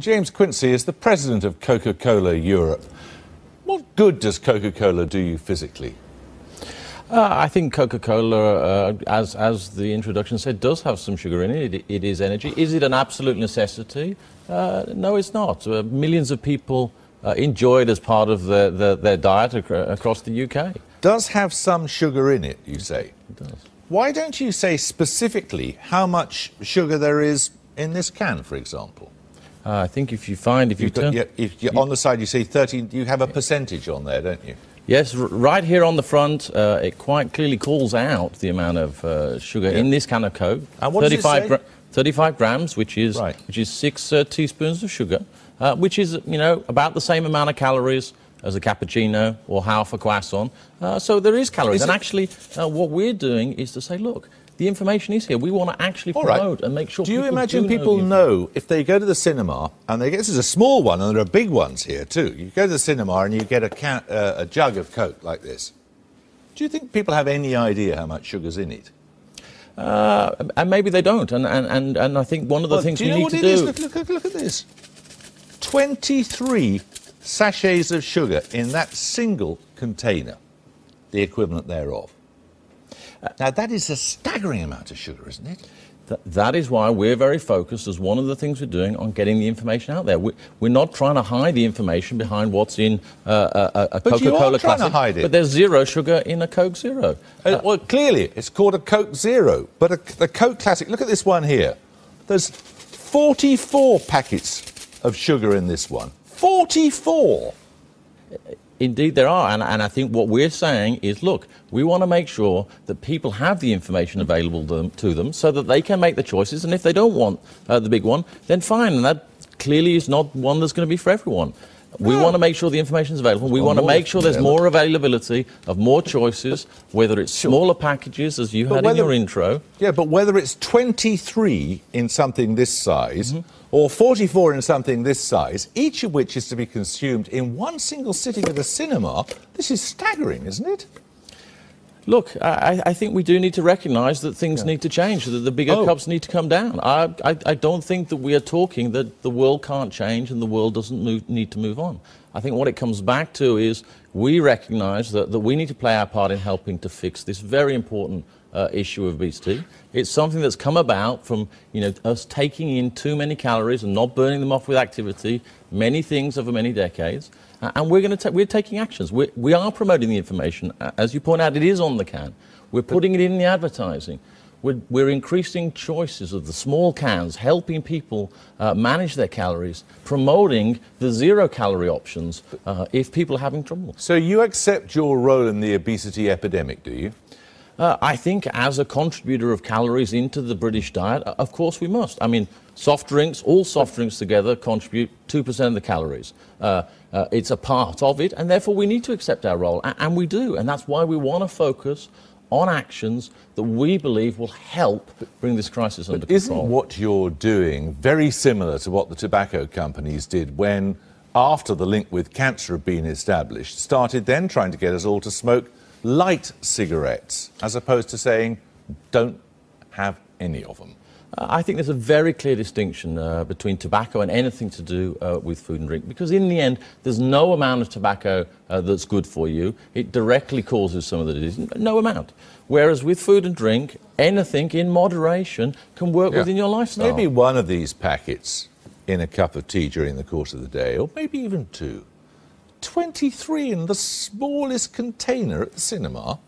James Quincy is the president of Coca-Cola Europe. What good does Coca-Cola do you physically? I think Coca-Cola, as the introduction said, does have some sugar in it. It is energy. Is it an absolute necessity? No, it's not. Millions of people enjoy it as part of their diet across the UK. Does have some sugar in it, you say? It does. Why don't you say specifically how much sugar there is in this can, for example? I think if you find, on the side you say 30, you have a percentage on there, don't you? Yes, right here on the front, it quite clearly calls out the amount of sugar in this can of Coke. And what does it say? 35 grams, which is 6 teaspoons of sugar, which is, you know, about the same amount of calories as a cappuccino or half a croissant. So there is calories. And actually, what we're doing is to say, look, the information is here. We want to actually promote and make sure people do you imagine people know if they go to the cinema, and this is a small one, and there are big ones here too. You go to the cinema and you get a jug of Coke like this. Do you think people have any idea how much sugar's in it? And maybe they don't. And I think one of the things we need to do... Look at this. 23 sachets of sugar in that single container, the equivalent thereof. Now, that is a staggering amount of sugar, isn't it? That is why we're very focused, as one of the things we're doing, on getting the information out there. We're not trying to hide the information behind what's in a Coca-Cola Classic. To hide it. But there's zero sugar in a Coke Zero. Well, clearly, it's called a Coke Zero. But the Coke Classic, look at this one here. There's 44 packets of sugar in this one. 44! Indeed there are, and I think what we're saying is, look, we want to make sure that people have the information available to them so that they can make the choices, and if they don't want the big one, then fine, and that clearly is not one that's going to be for everyone. We want to make sure the information is available. We want to make sure there's more availability of more choices, whether it's smaller packages, as you had in your intro. Yeah, but whether it's 23 in something this size or 44 in something this size, each of which is to be consumed in one single sitting at a cinema, this is staggering, isn't it? Look, I think we do need to recognise that things need to change, that the bigger cups need to come down. I don't think that we are talking that the world can't change and the world doesn't need to move on. I think what it comes back to is we recognise that we need to play our part in helping to fix this very important issue of obesity. It's something that's come about from, you know, us taking in too many calories and not burning them off with activity, many things over many decades. And we're taking actions. We are promoting the information. As you point out, it is on the can. We're putting it in the advertising. We're increasing choices of the small cans, helping people manage their calories, promoting the zero-calorie options if people are having trouble. So you accept your role in the obesity epidemic, do you? I think as a contributor of calories into the British diet, of course we must. I mean, soft drinks, all soft drinks together contribute 2% of the calories. It's a part of it, and therefore we need to accept our role, and we do. And that's why we want to focus on actions that we believe will help bring this crisis under control. Isn't what you're doing very similar to what the tobacco companies did when, after the link with cancer had been established, started then trying to get us all to smoke light cigarettes, as opposed to saying, don't have any of them? I think there's a very clear distinction between tobacco and anything to do with food and drink, because in the end, there's no amount of tobacco that's good for you. It directly causes some of the disease, no amount. Whereas with food and drink, anything in moderation can work within your lifestyle. Maybe one of these packets in a cup of tea during the course of the day, or maybe even two. 23 in the smallest container at the cinema.